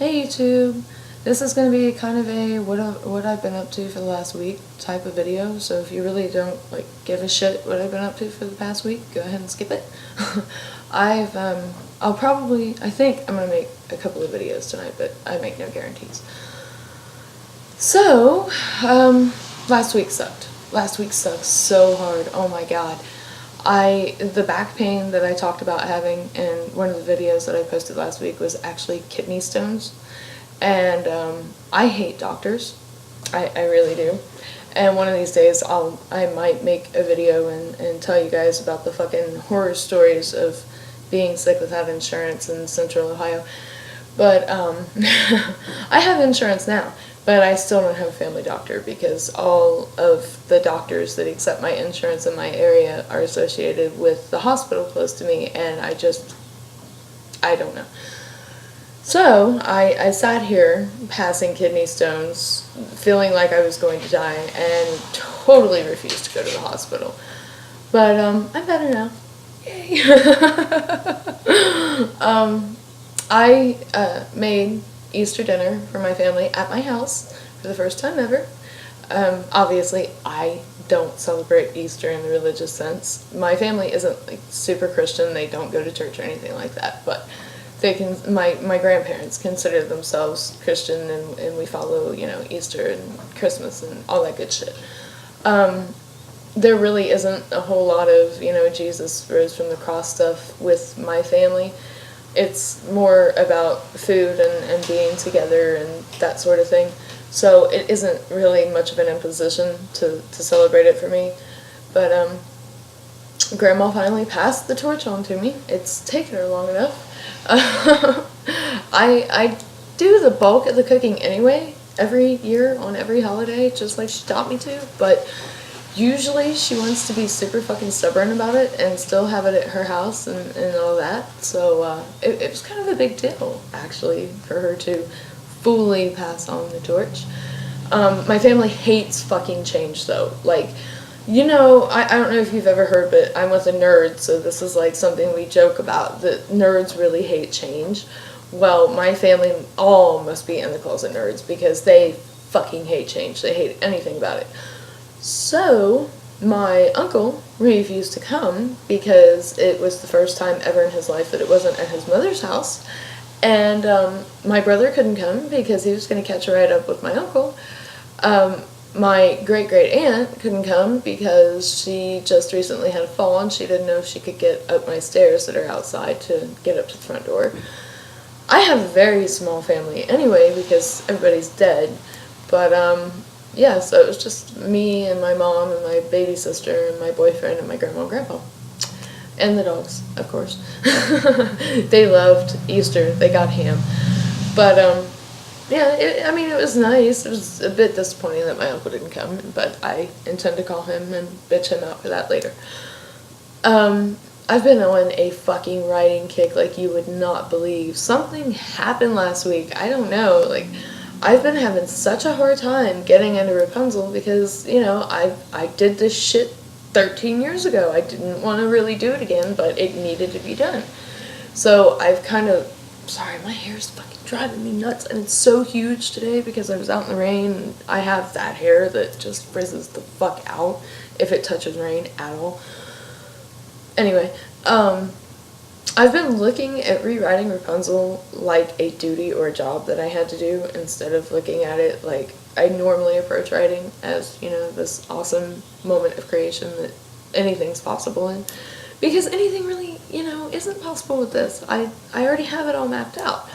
Hey YouTube, this is going to be kind of a what I've been up to for the last week type of video, so if you really don't give a shit what I've been up to for the past week, go ahead and skip it. I think I'm going to make a couple of videos tonight, but I make no guarantees. So, last week sucked. Last week sucked so hard, oh my god. The back pain that I talked about having in one of the videos that I posted last week was actually kidney stones. And I hate doctors. I really do. And one of these days I might make a video and tell you guys about the fucking horror stories of being sick without insurance in Central Ohio. But I have insurance now. But I still don't have a family doctor because all of the doctors that accept my insurance in my area are associated with the hospital close to me, and I don't know. So I sat here passing kidney stones, feeling like I was going to die, and totally refused to go to the hospital. But I'm better now. Yay! I made Easter dinner for my family at my house for the first time ever. Obviously, I don't celebrate Easter in the religious sense. My family isn't super Christian. They don't go to church or anything like that, but my grandparents consider themselves Christian, and we follow, Easter and Christmas and all that good shit. There really isn't a whole lot of, Jesus rose from the cross stuff with my family. It's more about food and being together and that sort of thing. So it isn't really much of an imposition to celebrate it for me. But Grandma finally passed the torch on to me. It's taken her long enough. I do the bulk of the cooking anyway, every year on every holiday, just like she taught me to. But usually she wants to be super fucking stubborn about it and still have it at her house and all that. So it was kind of a big deal, actually, for her to fully pass on the torch. My family hates fucking change, though. I don't know if you've ever heard, but I'm with a nerd, so this is something we joke about, that nerds really hate change. Well, my family all must be in the closet nerds because they fucking hate change. They hate anything about it. So, my uncle refused to come because it was the first time ever in his life that it wasn't at his mother's house. And my brother couldn't come because he was going to catch a ride up with my uncle. My great-great-aunt couldn't come because she just recently had a fall and she didn't know if she could get up my stairs that are outside to get up to the front door. I have a very small family anyway because everybody's dead. But, yeah, so it was just me and my mom and my baby sister and my boyfriend and my grandma and grandpa. And the dogs, of course. They loved Easter. They got ham. But, yeah, it was nice. It was a bit disappointing that my uncle didn't come, but I intend to call him and bitch him out for that later. I've been on a fucking writing kick like you would not believe. Something happened last week. I don't know, I've been having such a hard time getting into Rapunzel because, I did this shit 13 years ago. I didn't want to really do it again, but it needed to be done. So I've sorry, my hair's fucking driving me nuts, and it's so huge today because I was out in the rain, and I have that hair that just frizzes the fuck out if it touches rain at all. Anyway, I've been looking at rewriting Rapunzel like a duty or a job that I had to do instead of looking at it like I normally approach writing as, this awesome moment of creation that anything's possible in. Because anything really, isn't possible with this. I already have it all mapped out.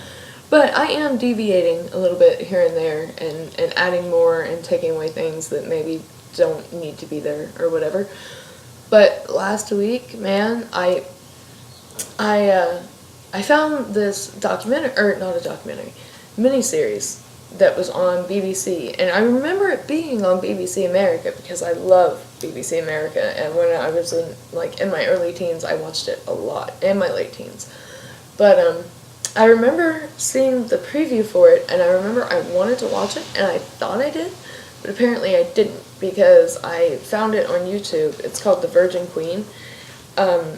But I am deviating a little bit here and there and adding more and taking away things that maybe don't need to be there or whatever. But last week, man, I found this miniseries that was on BBC, and I remember it being on BBC America because I love BBC America, and when I was in my early teens, I watched it a lot, and my late teens. But I remember seeing the preview for it, and I remember I wanted to watch it, and I thought I did, but apparently I didn't because I found it on YouTube. It's called The Virgin Queen.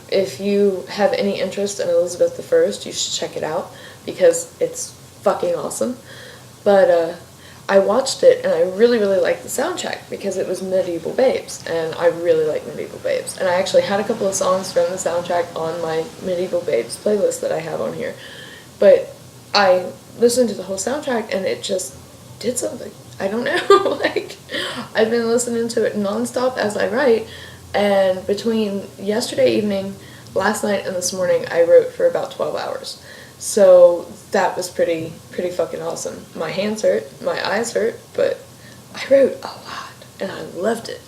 If you have any interest in Elizabeth I, you should check it out because it's fucking awesome. But I watched it and I really, really liked the soundtrack because it was Medieval Babes, and I really like Medieval Babes. And I actually had a couple of songs from the soundtrack on my Medieval Babes playlist that I have on here. But I listened to the whole soundtrack and it just did something. I don't know. Like, I've been listening to it nonstop as I write, and between yesterday evening, last night, and this morning, I wrote for about 12 hours. So that was pretty fucking awesome. My hands hurt, my eyes hurt, but I wrote a lot, and I loved it.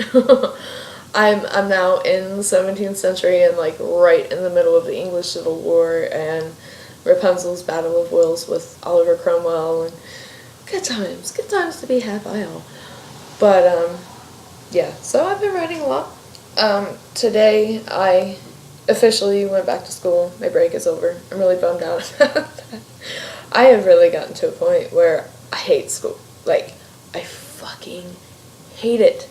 I'm now in the 17th century and like right in the middle of the English Civil War and Rapunzel's Battle of Wills with Oliver Cromwell, and good times to be had by all. But yeah, so I've been writing a lot. Today I officially went back to school. My break is over. I'm really bummed out about that. I have really gotten to a point where I hate school. Like, I fucking hate it.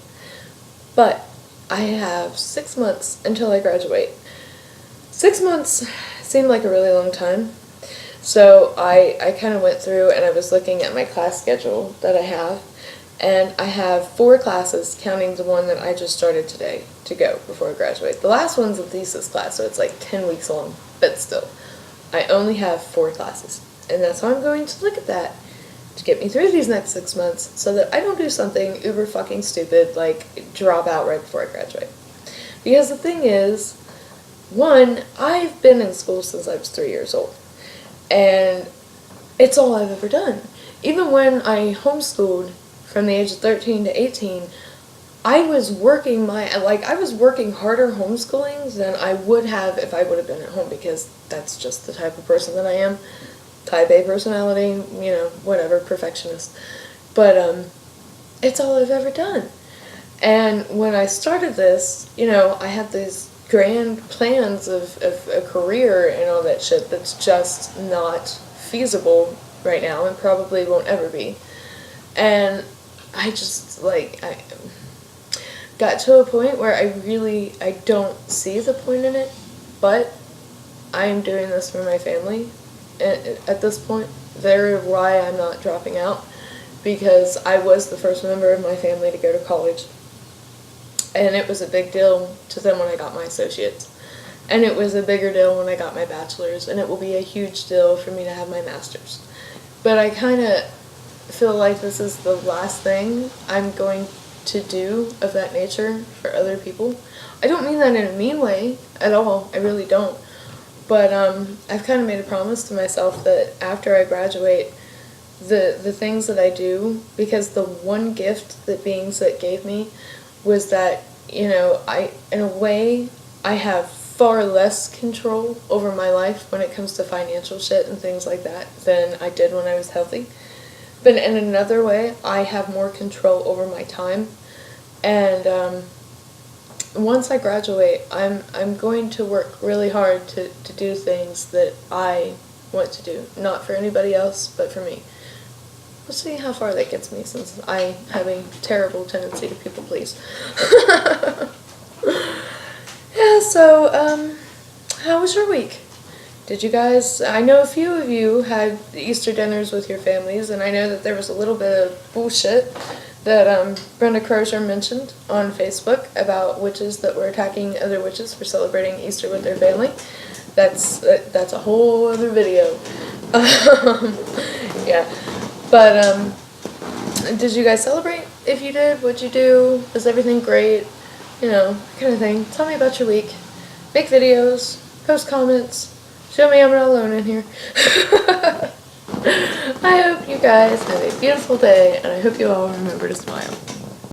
But I have 6 months until I graduate. 6 months seemed like a really long time. So I kind of went through and I was looking at my class schedule that I have. And I have 4 classes, counting the one that I just started today, to go before I graduate. The last one's a thesis class, so it's like 10 weeks long, but still. I only have 4 classes. And that's how I'm going to look at that, to get me through these next 6 months, so that I don't do something uber fucking stupid, like drop out right before I graduate. Because the thing is, 1, I've been in school since I was 3 years old. And it's all I've ever done. Even when I homeschooled, from the age of 13 to 18, I was working harder homeschooling than I would have if I would have been at home, because that's just the type of person that I am. Type A personality, you know, whatever, perfectionist. But it's all I've ever done. And when I started this, you know, I had these grand plans of a career and all that shit that's just not feasible right now and probably won't ever be. And I just, like, I got to a point where I don't see the point in it, but I am doing this for my family at this point. They're why I'm not dropping out, because I was the first member of my family to go to college, and it was a big deal to them when I got my associates, and it was a bigger deal when I got my bachelor's, and it will be a huge deal for me to have my master's. But I kind of feel like this is the last thing I'm going to do of that nature for other people. I don't mean that in a mean way at all. I really don't. But I've kind of made a promise to myself that after I graduate, the things that I do, because the one gift that Being Sick gave me was that, you know, in a way, I have far less control over my life when it comes to financial shit and things like that than I did when I was healthy. But in another way, I have more control over my time. And once I graduate, I'm going to work really hard to do things that I want to do. Not for anybody else, but for me. We'll see how far that gets me, since I have a terrible tendency to people please. Yeah, so, how was your week? Did you guys, I know a few of you had Easter dinners with your families, and I know that there was a little bit of bullshit that Brenda Crozier mentioned on Facebook about witches that were attacking other witches for celebrating Easter with their family. That's a whole other video. Yeah, but did you guys celebrate? If you did, what'd you do? Was everything great? You know, kind of thing. Tell me about your week. Make videos, post comments. Show me I'm not alone in here. I hope you guys have a beautiful day, and I hope you all remember to smile.